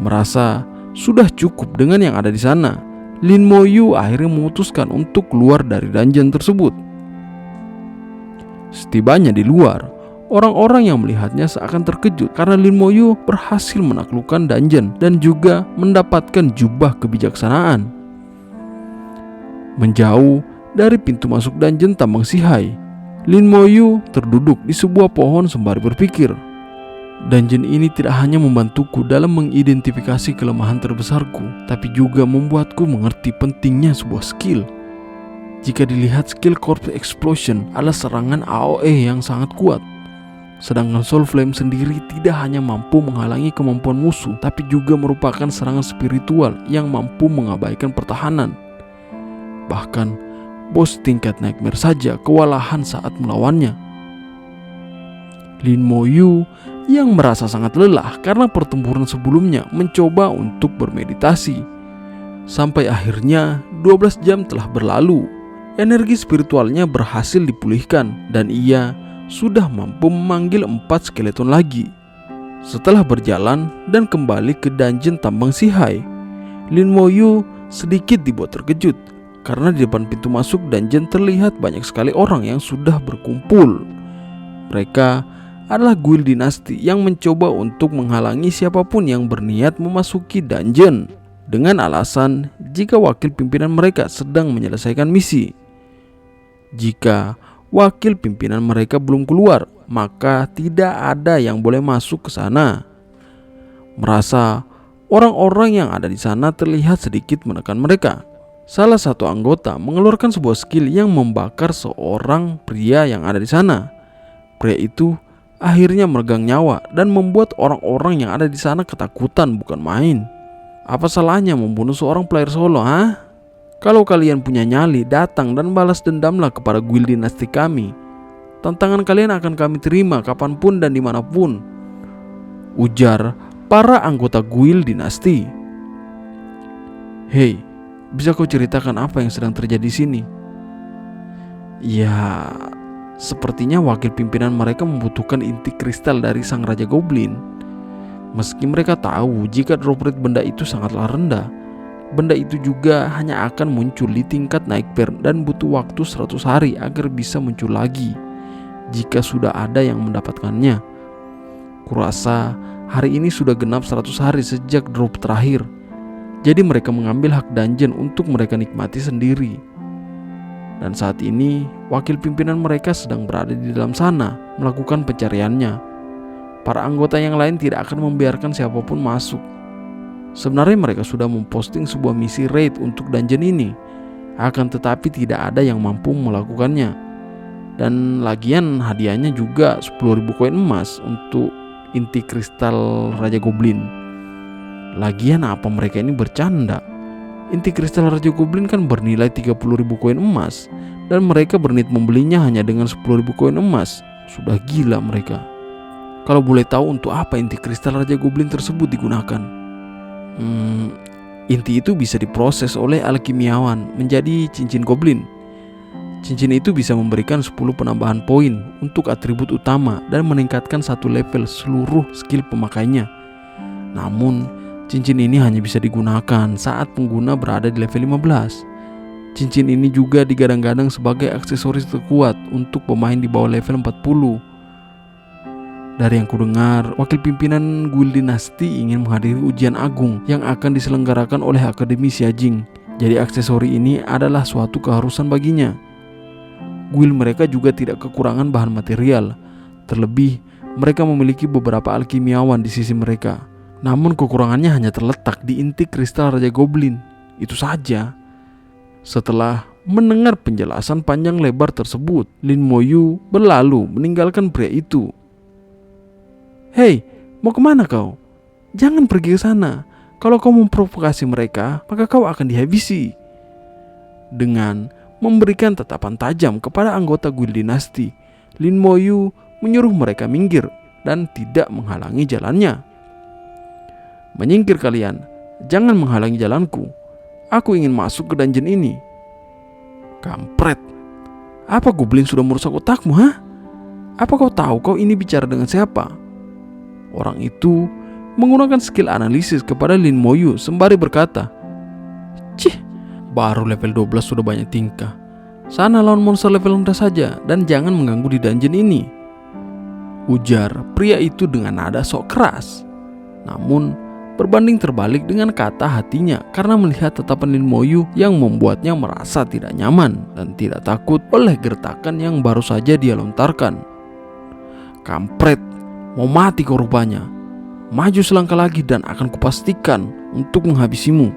Merasa sudah cukup dengan yang ada di sana, Lin Moyu akhirnya memutuskan untuk keluar dari dungeon tersebut. Setibanya di luar, orang-orang yang melihatnya seakan terkejut karena Lin Moyu berhasil menaklukkan dungeon dan juga mendapatkan jubah kebijaksanaan. Menjauh dari pintu masuk dungeon Tambang Sihai, Lin Moyu terduduk di sebuah pohon sembari berpikir. Dungeon ini tidak hanya membantuku dalam mengidentifikasi kelemahan terbesarku, tapi juga membuatku mengerti pentingnya sebuah skill. Jika dilihat, skill Corpse Explosion adalah serangan AoE yang sangat kuat. Sedangkan Soul Flame sendiri tidak hanya mampu menghalangi kemampuan musuh, tapi juga merupakan serangan spiritual yang mampu mengabaikan pertahanan. Bahkan, bos tingkat Nightmare saja kewalahan saat melawannya. Lin Moyu yang merasa sangat lelah karena pertempuran sebelumnya mencoba untuk bermeditasi. Sampai akhirnya 12 jam telah berlalu. Energi spiritualnya berhasil dipulihkan dan ia sudah mampu memanggil 4 skeleton lagi. Setelah berjalan dan kembali ke dungeon Tambang Sihai, Lin Moyu sedikit dibuat terkejut karena di depan pintu masuk dungeon terlihat banyak sekali orang yang sudah berkumpul. Mereka adalah guild dinasti yang mencoba untuk menghalangi siapapun yang berniat memasuki dungeon dengan alasan jika wakil pimpinan mereka sedang menyelesaikan misi. Jika wakil pimpinan mereka belum keluar, maka tidak ada yang boleh masuk ke sana. Merasa orang-orang yang ada di sana terlihat sedikit menekan mereka, salah satu anggota mengeluarkan sebuah skill yang membakar seorang pria yang ada di sana. Pria itu akhirnya meregang nyawa dan membuat orang-orang yang ada di sana ketakutan bukan main. Apa salahnya membunuh seorang player solo, ha? Kalau kalian punya nyali, datang dan balas dendamlah kepada guild dinasti kami. Tantangan kalian akan kami terima kapanpun dan dimanapun, ujar para anggota guild dinasti. Hei, bisa kau ceritakan apa yang sedang terjadi di sini? Ya, sepertinya wakil pimpinan mereka membutuhkan inti kristal dari Sang Raja Goblin. Meski mereka tahu jika drop rate benda itu sangatlah rendah, benda itu juga hanya akan muncul di tingkat Nightmare dan butuh waktu 100 hari agar bisa muncul lagi jika sudah ada yang mendapatkannya. Kurasa hari ini sudah genap 100 hari sejak drop terakhir. Jadi mereka mengambil hak dungeon untuk mereka nikmati sendiri. Dan saat ini wakil pimpinan mereka sedang berada di dalam sana melakukan pencariannya. Para anggota yang lain tidak akan membiarkan siapapun masuk. Sebenarnya mereka sudah memposting sebuah misi raid untuk dungeon ini, akan tetapi tidak ada yang mampu melakukannya. Dan lagian hadiahnya juga 10.000 koin emas untuk inti kristal Raja Goblin. Lagian apa mereka ini bercanda? Inti kristal Raja Goblin kan bernilai 30.000 koin emas, dan mereka berniat membelinya hanya dengan 10.000 koin emas. Sudah gila mereka. Kalau boleh tahu untuk apa inti kristal Raja Goblin tersebut digunakan? Inti itu bisa diproses oleh alkimiawan menjadi cincin goblin. Cincin itu bisa memberikan 10 penambahan poin untuk atribut utama dan meningkatkan 1 level seluruh skill pemakainya. Namun cincin ini hanya bisa digunakan saat pengguna berada di level 15. Cincin ini juga digadang-gadang sebagai aksesoris terkuat untuk pemain di bawah level 40. Dari yang kudengar, wakil pimpinan guild dinasti ingin menghadiri ujian agung yang akan diselenggarakan oleh Akademi Xiajing. Jadi aksesori ini adalah suatu keharusan baginya. Guild mereka juga tidak kekurangan bahan material. Terlebih, mereka memiliki beberapa alkimiawan di sisi mereka. Namun kekurangannya hanya terletak di inti kristal Raja Goblin. Itu saja. Setelah mendengar penjelasan panjang lebar tersebut, Lin Moyu berlalu meninggalkan pria itu. "Hei, mau kemana kau? Jangan pergi ke sana. Kalau kau memprovokasi mereka, maka kau akan dihabisi." Dengan memberikan tatapan tajam kepada anggota guild dinasti, Lin Moyu menyuruh mereka minggir dan tidak menghalangi jalannya. "Menyingkir kalian, jangan menghalangi jalanku. Aku ingin masuk ke dungeon ini." "Kampret, apa goblin sudah merusak otakmu, ha? Apa kau tahu kau ini bicara dengan siapa?" Orang itu menggunakan skill analisis kepada Lin Moyu sembari berkata, "Cih, baru level 12 sudah banyak tingkah. Sana lawan monster level rendah saja dan jangan mengganggu di dungeon ini," ujar pria itu dengan nada sok keras. Namun berbanding terbalik dengan kata hatinya karena melihat tatapan Lin Moyu yang membuatnya merasa tidak nyaman dan tidak takut oleh gertakan yang baru saja dia lontarkan. "Kampret, mau mati kau rupanya. Maju selangkah lagi dan akan kupastikan untuk menghabisimu."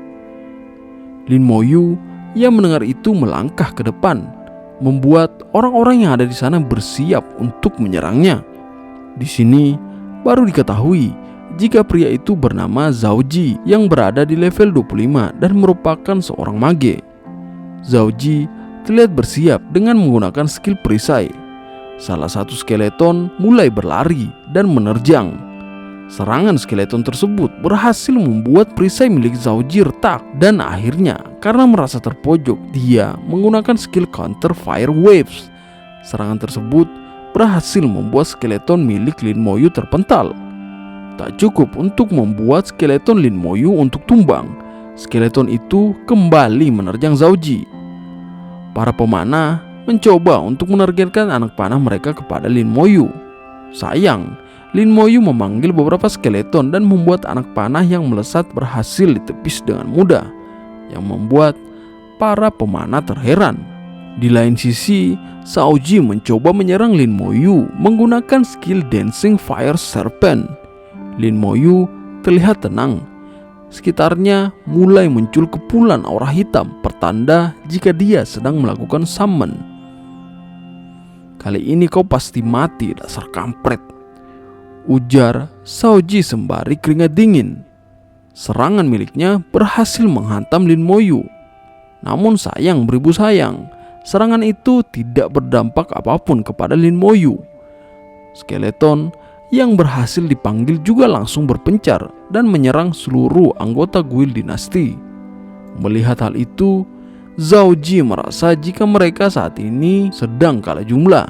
Lin Moyu yang mendengar itu melangkah ke depan, membuat orang-orang yang ada di sana bersiap untuk menyerangnya. Di sini baru diketahui jika pria itu bernama Zhao Ji yang berada di level 25 dan merupakan seorang mage. Zhao Ji terlihat bersiap dengan menggunakan skill perisai. Salah satu skeleton mulai berlari dan menerjang. Serangan skeleton tersebut berhasil membuat perisai milik Zhao Ji retak dan akhirnya karena merasa terpojok, dia menggunakan skill counter fire waves. Serangan tersebut berhasil membuat skeleton milik Lin Moyu terpental. Tak cukup untuk membuat skeleton Lin Moyu untuk tumbang, skeleton itu kembali menerjang Zhao Ji. Para pemanah mencoba untuk menargetkan anak panah mereka kepada Lin Moyu. Sayang, Lin Moyu memanggil beberapa skeleton dan membuat anak panah yang melesat berhasil ditepis dengan mudah, yang membuat para pemanah terheran. Di lain sisi, Zhao Ji mencoba menyerang Lin Moyu menggunakan skill Dancing Fire Serpent. Lin Moyu terlihat tenang. Sekitarnya mulai muncul kepulan aura hitam, pertanda jika dia sedang melakukan summon. "Kali ini kau pasti mati, dasar kampret," ujar Zhao Ji sembari keringat dingin. Serangan miliknya berhasil menghantam Lin Moyu. Namun sayang beribu sayang, serangan itu tidak berdampak apapun kepada Lin Moyu. Skeleton yang berhasil dipanggil juga langsung berpencar dan menyerang seluruh anggota guild dinasti. Melihat hal itu, Zhao Ji merasa jika mereka saat ini sedang kalah jumlah.